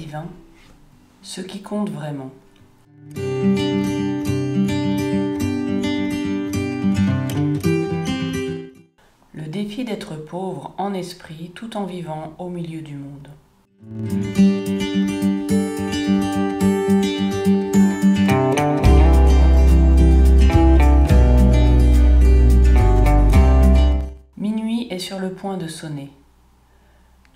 divin, ce qui compte vraiment. Le défi d'être pauvre en esprit tout en vivant au milieu du monde. Minuit est sur le point de sonner.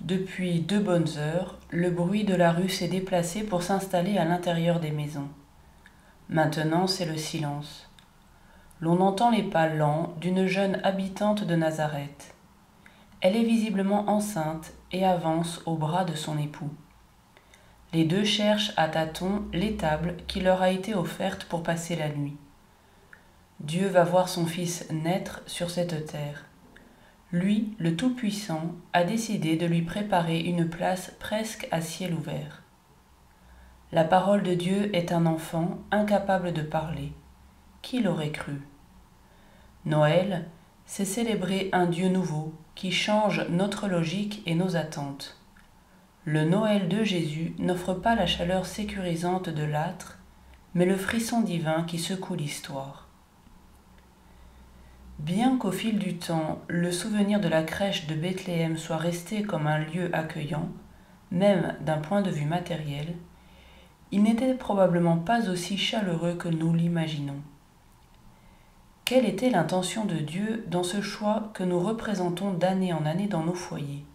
Depuis 2 bonnes heures, le bruit de la rue s'est déplacé pour s'installer à l'intérieur des maisons. Maintenant, c'est le silence. L'on entend les pas lents d'une jeune habitante de Nazareth. Elle est visiblement enceinte et avance au bras de son époux. Les deux cherchent à tâtons l'étable qui leur a été offerte pour passer la nuit. Dieu va voir son fils naître sur cette terre. Lui, le Tout-Puissant, a décidé de lui préparer une place presque à ciel ouvert. La parole de Dieu est un enfant incapable de parler. Qui l'aurait cru ? Noël, c'est célébrer un Dieu nouveau qui change notre logique et nos attentes. Le Noël de Jésus n'offre pas la chaleur sécurisante de l'âtre, mais le frisson divin qui secoue l'histoire. Bien qu'au fil du temps, le souvenir de la crèche de Bethléem soit resté comme un lieu accueillant, même d'un point de vue matériel, il n'était probablement pas aussi chaleureux que nous l'imaginons. Quelle était l'intention de Dieu dans ce choix que nous représentons d'année en année dans nos foyers ?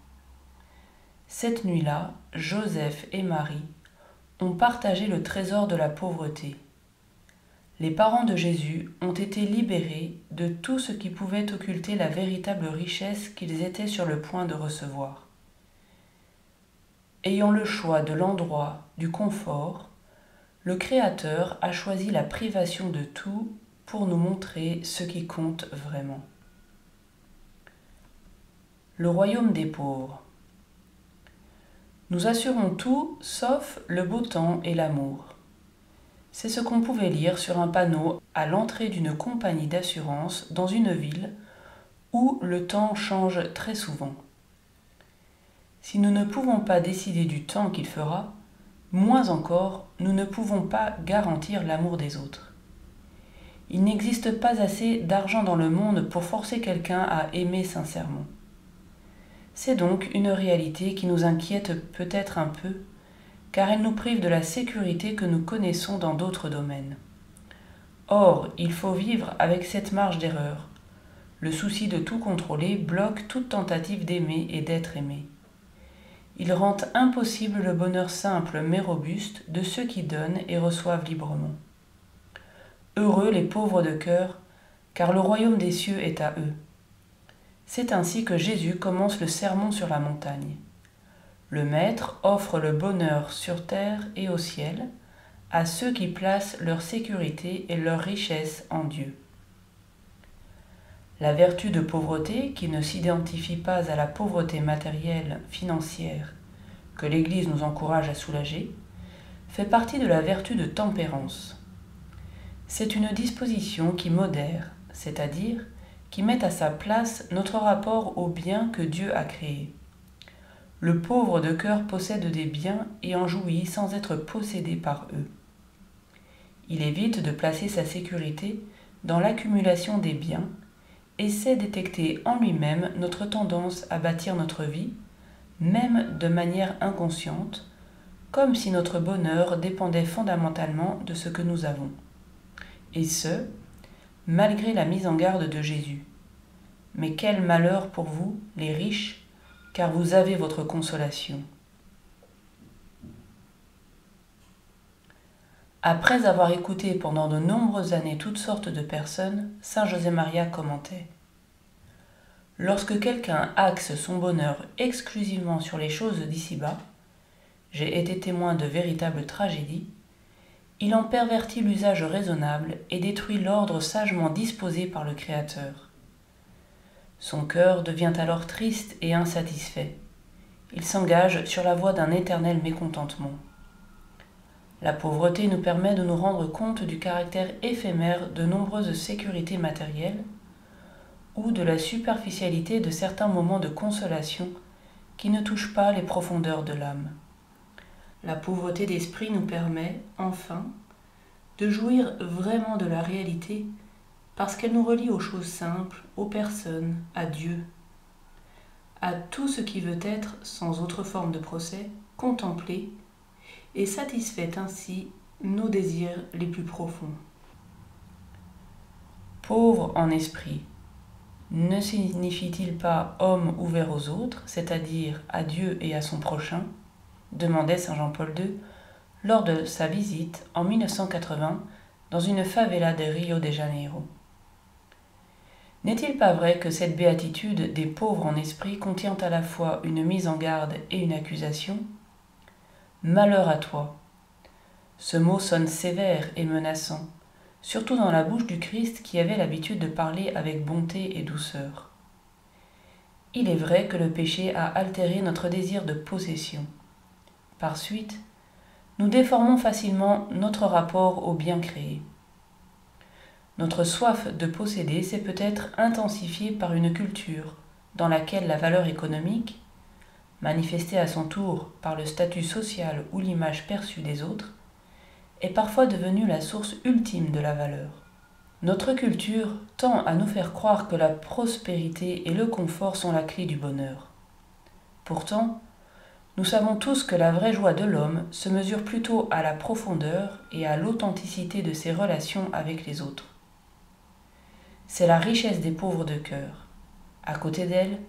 Cette nuit-là, Joseph et Marie ont partagé le trésor de la pauvreté. Les parents de Jésus ont été libérés de tout ce qui pouvait occulter la véritable richesse qu'ils étaient sur le point de recevoir. Ayant le choix de l'endroit, du confort, le Créateur a choisi la privation de tout pour nous montrer ce qui compte vraiment. Le royaume des pauvres. Nous assurons tout sauf le beau temps et l'amour. C'est ce qu'on pouvait lire sur un panneau à l'entrée d'une compagnie d'assurance dans une ville où le temps change très souvent. Si nous ne pouvons pas décider du temps qu'il fera, moins encore, nous ne pouvons pas garantir l'amour des autres. Il n'existe pas assez d'argent dans le monde pour forcer quelqu'un à aimer sincèrement. C'est donc une réalité qui nous inquiète peut-être un peu, car elle nous prive de la sécurité que nous connaissons dans d'autres domaines. Or, il faut vivre avec cette marge d'erreur. Le souci de tout contrôler bloque toute tentative d'aimer et d'être aimé. Il rend impossible le bonheur simple mais robuste de ceux qui donnent et reçoivent librement. Heureux les pauvres de cœur, car le royaume des cieux est à eux. C'est ainsi que Jésus commence le sermon sur la montagne. Le Maître offre le bonheur sur terre et au ciel à ceux qui placent leur sécurité et leur richesse en Dieu. La vertu de pauvreté, qui ne s'identifie pas à la pauvreté matérielle, financière, que l'Église nous encourage à soulager, fait partie de la vertu de tempérance. C'est une disposition qui modère, c'est-à-dire qui met à sa place notre rapport aux biens que Dieu a créés. Le pauvre de cœur possède des biens et en jouit sans être possédé par eux. Il évite de placer sa sécurité dans l'accumulation des biens et sait détecter en lui-même notre tendance à bâtir notre vie, même de manière inconsciente, comme si notre bonheur dépendait fondamentalement de ce que nous avons. Et ce, malgré la mise en garde de Jésus. Mais quel malheur pour vous, les riches, car vous avez votre consolation. Après avoir écouté pendant de nombreuses années toutes sortes de personnes, saint José-Maria commentait : « Lorsque quelqu'un axe son bonheur exclusivement sur les choses d'ici-bas, j'ai été témoin de véritables tragédies, il en pervertit l'usage raisonnable et détruit l'ordre sagement disposé par le Créateur. Son cœur devient alors triste et insatisfait. Il s'engage sur la voie d'un éternel mécontentement. La pauvreté nous permet de nous rendre compte du caractère éphémère de nombreuses sécurités matérielles ou de la superficialité de certains moments de consolation qui ne touchent pas les profondeurs de l'âme. La pauvreté d'esprit nous permet, enfin, de jouir vraiment de la réalité parce qu'elle nous relie aux choses simples, aux personnes, à Dieu, à tout ce qui veut être, sans autre forme de procès, contemplé et satisfait ainsi nos désirs les plus profonds. Pauvre en esprit, ne signifie-t-il pas homme ouvert aux autres, c'est-à-dire à Dieu et à son prochain, demandait Saint Jean-Paul II lors de sa visite en 1980 dans une favela de Rio de Janeiro. N'est-il pas vrai que cette béatitude des pauvres en esprit contient à la fois une mise en garde et une accusation ? Malheur à toi. Ce mot sonne sévère et menaçant, surtout dans la bouche du Christ qui avait l'habitude de parler avec bonté et douceur. Il est vrai que le péché a altéré notre désir de possession. Par suite, nous déformons facilement notre rapport au bien créé. Notre soif de posséder s'est peut-être intensifiée par une culture dans laquelle la valeur économique, manifestée à son tour par le statut social ou l'image perçue des autres, est parfois devenue la source ultime de la valeur. Notre culture tend à nous faire croire que la prospérité et le confort sont la clé du bonheur. Pourtant, nous savons tous que la vraie joie de l'homme se mesure plutôt à la profondeur et à l'authenticité de ses relations avec les autres. C'est la richesse des pauvres de cœur. À côté d'elle,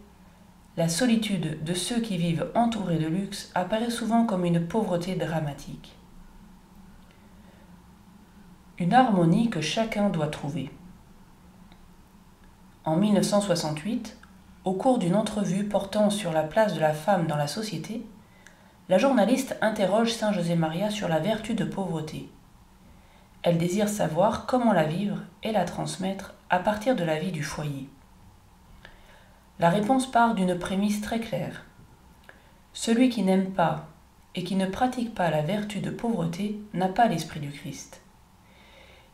la solitude de ceux qui vivent entourés de luxe apparaît souvent comme une pauvreté dramatique. Une harmonie que chacun doit trouver. En 1968, au cours d'une entrevue portant sur la place de la femme dans la société, la journaliste interroge Saint José Maria sur la vertu de pauvreté. Elle désire savoir comment la vivre et la transmettre à partir de la vie du foyer. La réponse part d'une prémisse très claire. Celui qui n'aime pas et qui ne pratique pas la vertu de pauvreté n'a pas l'esprit du Christ.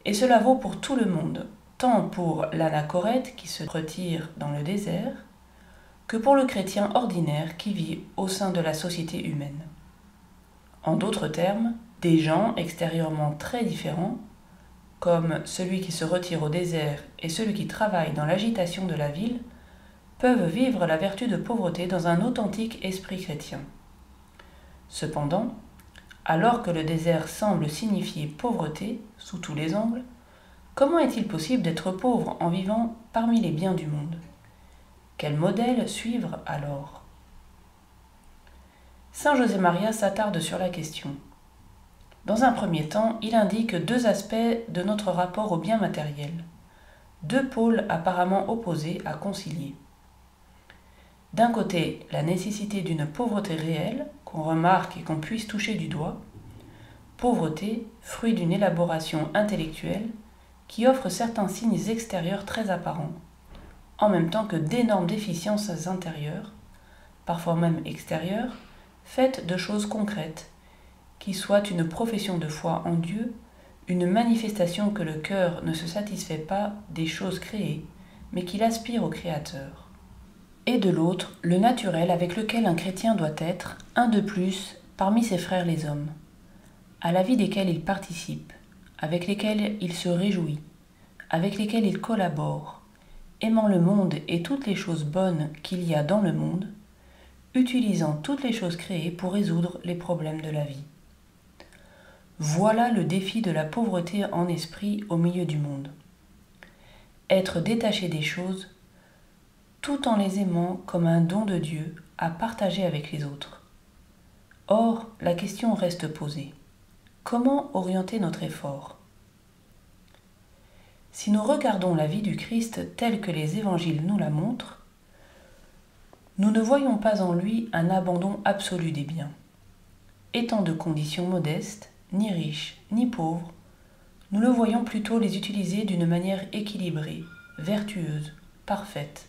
Et cela vaut pour tout le monde, tant pour l'anachorète qui se retire dans le désert, que pour le chrétien ordinaire qui vit au sein de la société humaine. En d'autres termes, des gens extérieurement très différents, comme celui qui se retire au désert et celui qui travaille dans l'agitation de la ville, peuvent vivre la vertu de pauvreté dans un authentique esprit chrétien. Cependant, alors que le désert semble signifier pauvreté sous tous les angles, comment est-il possible d'être pauvre en vivant parmi les biens du monde ? Quel modèle suivre alors ? Saint José Maria s'attarde sur la question. Dans un premier temps, il indique deux aspects de notre rapport au bien matériel, deux pôles apparemment opposés à concilier. D'un côté, la nécessité d'une pauvreté réelle, qu'on remarque et qu'on puisse toucher du doigt, pauvreté, fruit d'une élaboration intellectuelle, qui offre certains signes extérieurs très apparents, en même temps que d'énormes déficiences intérieures, parfois même extérieures, faites de choses concrètes, qui soient une profession de foi en Dieu, une manifestation que le cœur ne se satisfait pas des choses créées, mais qu'il aspire au Créateur. Et de l'autre, le naturel avec lequel un chrétien doit être, un de plus, parmi ses frères les hommes, à la vie desquels il participe, avec lesquels il se réjouit, avec lesquels il collabore, aimant le monde et toutes les choses bonnes qu'il y a dans le monde, utilisant toutes les choses créées pour résoudre les problèmes de la vie. Voilà le défi de la pauvreté en esprit au milieu du monde. Être détaché des choses, tout en les aimant comme un don de Dieu à partager avec les autres. Or, la question reste posée. Comment orienter notre effort ? Si nous regardons la vie du Christ telle que les évangiles nous la montrent, nous ne voyons pas en lui un abandon absolu des biens. Étant de condition modeste, ni riche, ni pauvre, nous le voyons plutôt les utiliser d'une manière équilibrée, vertueuse, parfaite.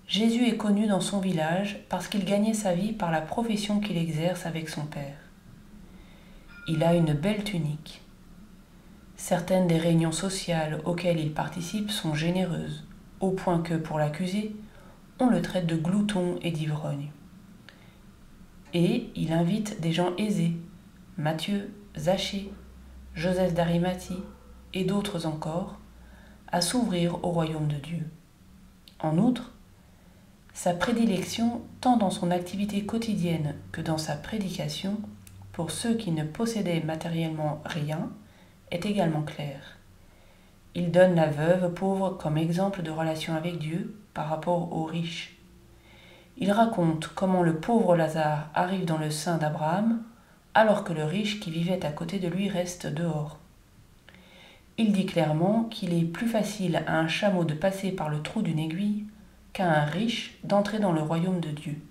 Jésus est connu dans son village parce qu'il gagnait sa vie par la profession qu'il exerce avec son Père. Il a une belle tunique. Certaines des réunions sociales auxquelles il participe sont généreuses, au point que, pour l'accuser, on le traite de glouton et d'ivrogne. Et il invite des gens aisés, Matthieu, Zachée, Joseph d'Arimathie et d'autres encore, à s'ouvrir au royaume de Dieu. En outre, sa prédilection, tant dans son activité quotidienne que dans sa prédication, pour ceux qui ne possédaient matériellement rien, est également claire. Il donne la veuve pauvre comme exemple de relation avec Dieu par rapport aux riches. Il raconte comment le pauvre Lazare arrive dans le sein d'Abraham, alors que le riche qui vivait à côté de lui reste dehors. Il dit clairement qu'il est plus facile à un chameau de passer par le trou d'une aiguille qu'à un riche d'entrer dans le royaume de Dieu.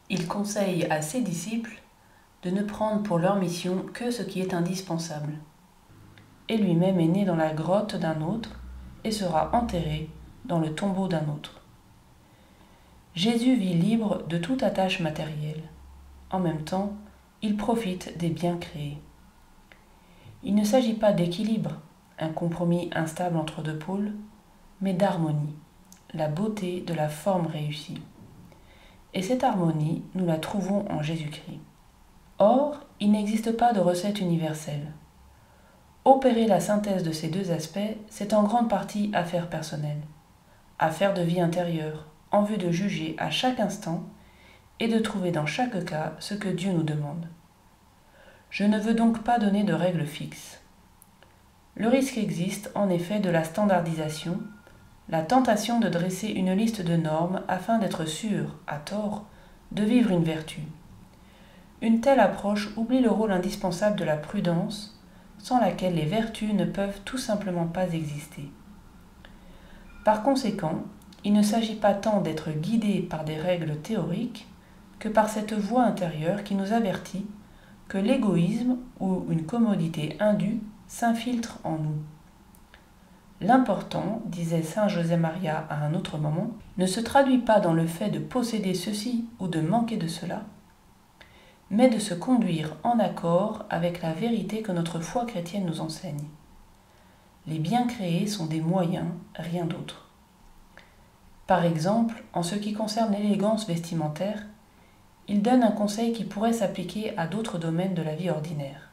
Il conseille à ses disciples de ne prendre pour leur mission que ce qui est indispensable. Et lui-même est né dans la grotte d'un autre et sera enterré dans le tombeau d'un autre. Jésus vit libre de toute attache matérielle. En même temps, il profite des biens créés. Il ne s'agit pas d'équilibre, un compromis instable entre deux pôles, mais d'harmonie, la beauté de la forme réussie. Et cette harmonie, nous la trouvons en Jésus-Christ. Or, il n'existe pas de recette universelle. Opérer la synthèse de ces deux aspects, c'est en grande partie affaire personnelle, affaire de vie intérieure, en vue de juger à chaque instant et de trouver dans chaque cas ce que Dieu nous demande. Je ne veux donc pas donner de règles fixes. Le risque existe en effet de la standardisation, la tentation de dresser une liste de normes afin d'être sûr, à tort, de vivre une vertu. Une telle approche oublie le rôle indispensable de la prudence, sans laquelle les vertus ne peuvent tout simplement pas exister. Par conséquent, il ne s'agit pas tant d'être guidé par des règles théoriques que par cette voix intérieure qui nous avertit que l'égoïsme ou une commodité indue s'infiltre en nous. L'important, disait saint José Maria à un autre moment, ne se traduit pas dans le fait de posséder ceci ou de manquer de cela, mais de se conduire en accord avec la vérité que notre foi chrétienne nous enseigne. Les biens créés sont des moyens, rien d'autre. Par exemple, en ce qui concerne l'élégance vestimentaire, il donne un conseil qui pourrait s'appliquer à d'autres domaines de la vie ordinaire.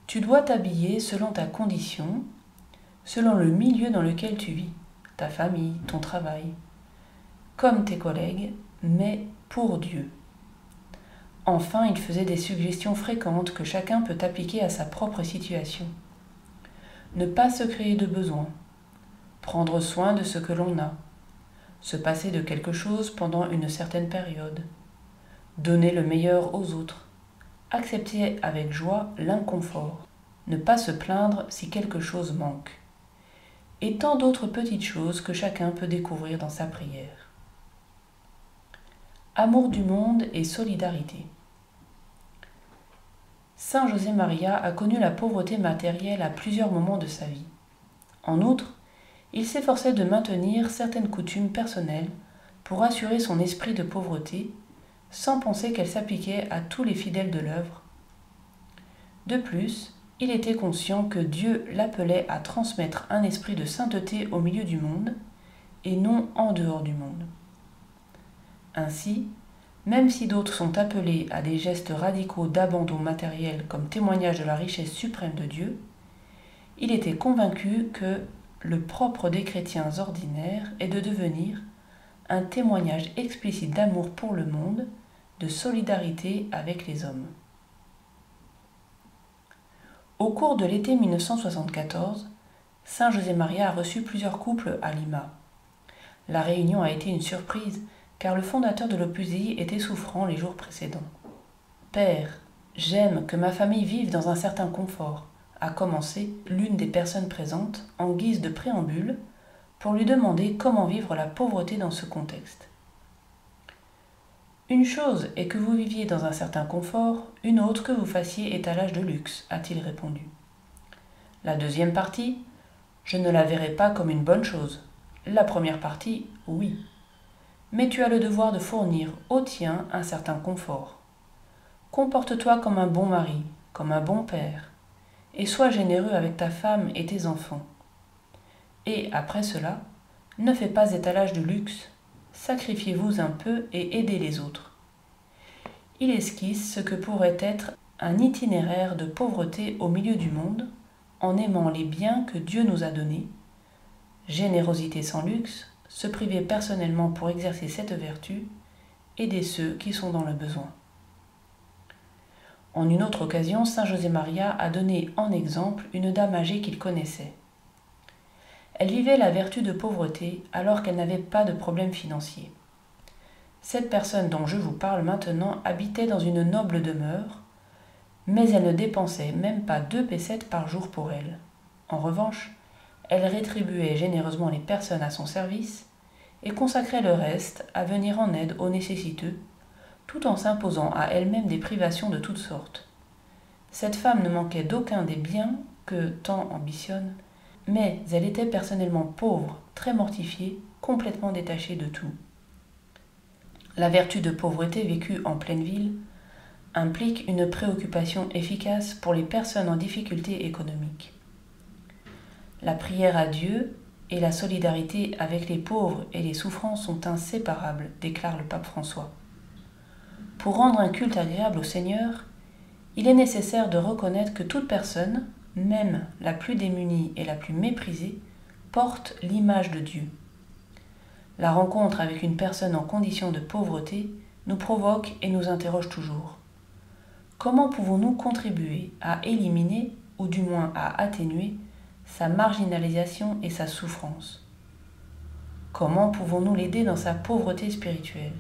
Tu dois t'habiller selon ta condition, selon le milieu dans lequel tu vis, ta famille, ton travail, comme tes collègues, mais pour Dieu. Enfin, il faisait des suggestions fréquentes que chacun peut appliquer à sa propre situation. Ne pas se créer de besoins, prendre soin de ce que l'on a, se passer de quelque chose pendant une certaine période, donner le meilleur aux autres, accepter avec joie l'inconfort, ne pas se plaindre si quelque chose manque, et tant d'autres petites choses que chacun peut découvrir dans sa prière. Amour du monde et solidarité. Saint José Maria a connu la pauvreté matérielle à plusieurs moments de sa vie. En outre, il s'efforçait de maintenir certaines coutumes personnelles pour assurer son esprit de pauvreté, sans penser qu'elle s'appliquait à tous les fidèles de l'œuvre. De plus, il était conscient que Dieu l'appelait à transmettre un esprit de sainteté au milieu du monde, et non en dehors du monde. Ainsi, même si d'autres sont appelés à des gestes radicaux d'abandon matériel comme témoignage de la richesse suprême de Dieu, il était convaincu que le propre des chrétiens ordinaires est de devenir un témoignage explicite d'amour pour le monde, de solidarité avec les hommes. Au cours de l'été 1974, Saint José Maria a reçu plusieurs couples à Lima. La réunion a été une surprise, car le fondateur de l'Opus Dei était souffrant les jours précédents. « Père, j'aime que ma famille vive dans un certain confort », a commencé l'une des personnes présentes en guise de préambule pour lui demander comment vivre la pauvreté dans ce contexte. « Une chose est que vous viviez dans un certain confort, une autre que vous fassiez étalage de luxe, a-t-il répondu. La deuxième partie, je ne la verrai pas comme une bonne chose. La première partie, oui. Mais tu as le devoir de fournir au tien un certain confort. Comporte-toi comme un bon mari, comme un bon père, et sois généreux avec ta femme et tes enfants. Et après cela, ne fais pas étalage de luxe, sacrifiez-vous un peu et aidez les autres. il esquisse ce que pourrait être un itinéraire de pauvreté au milieu du monde, en aimant les biens que Dieu nous a donnés, générosité sans luxe, se priver personnellement pour exercer cette vertu, aider ceux qui sont dans le besoin. En une autre occasion, saint José Maria a donné en exemple une dame âgée qu'il connaissait. Elle vivait la vertu de pauvreté alors qu'elle n'avait pas de problème financier. Cette personne dont je vous parle maintenant habitait dans une noble demeure, mais elle ne dépensait même pas 2 pessettes par jour pour elle. En revanche, elle rétribuait généreusement les personnes à son service et consacrait le reste à venir en aide aux nécessiteux, tout en s'imposant à elle-même des privations de toutes sortes. Cette femme ne manquait d'aucun des biens que tant ambitionne, mais elle était personnellement pauvre, très mortifiée, complètement détachée de tout. La vertu de pauvreté vécue en pleine ville implique une préoccupation efficace pour les personnes en difficulté économique. La prière à Dieu et la solidarité avec les pauvres et les souffrants sont inséparables, déclare le pape François. Pour rendre un culte agréable au Seigneur, il est nécessaire de reconnaître que toute personne, même la plus démunie et la plus méprisée, porte l'image de Dieu. La rencontre avec une personne en condition de pauvreté nous provoque et nous interroge toujours. Comment pouvons-nous contribuer à éliminer, ou du moins à atténuer, sa marginalisation et sa souffrance? Comment pouvons-nous l'aider dans sa pauvreté spirituelle?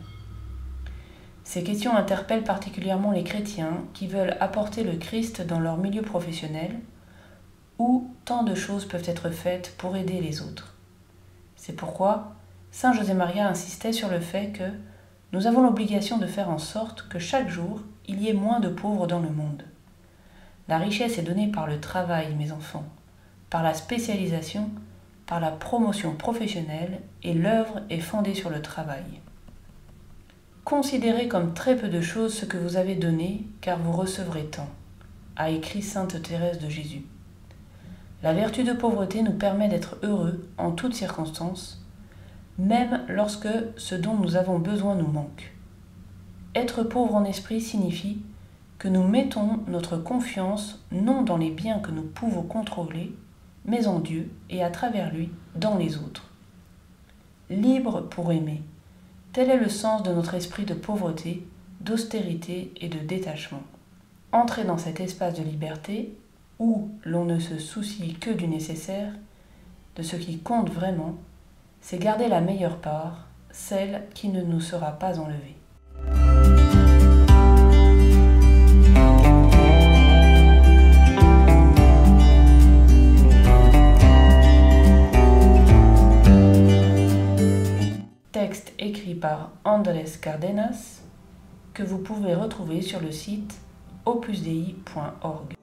Ces questions interpellent particulièrement les chrétiens qui veulent apporter le Christ dans leur milieu professionnel, où tant de choses peuvent être faites pour aider les autres. C'est pourquoi saint José Maria insistait sur le fait que nous avons l'obligation de faire en sorte que chaque jour, il y ait moins de pauvres dans le monde. La richesse est donnée par le travail, mes enfants, par la spécialisation, par la promotion professionnelle, et l'œuvre est fondée sur le travail. Considérez comme très peu de choses ce que vous avez donné, car vous recevrez tant, a écrit sainte Thérèse de Jésus. La vertu de pauvreté nous permet d'être heureux en toutes circonstances, même lorsque ce dont nous avons besoin nous manque. Être pauvre en esprit signifie que nous mettons notre confiance non dans les biens que nous pouvons contrôler, mais en Dieu et à travers lui dans les autres. Libre pour aimer. Tel est le sens de notre esprit de pauvreté, d'austérité et de détachement. Entrer dans cet espace de liberté, où l'on ne se soucie que du nécessaire, de ce qui compte vraiment, c'est garder la meilleure part, celle qui ne nous sera pas enlevée. Texte écrit par Andrés Cárdenas, que vous pouvez retrouver sur le site opusdei.org.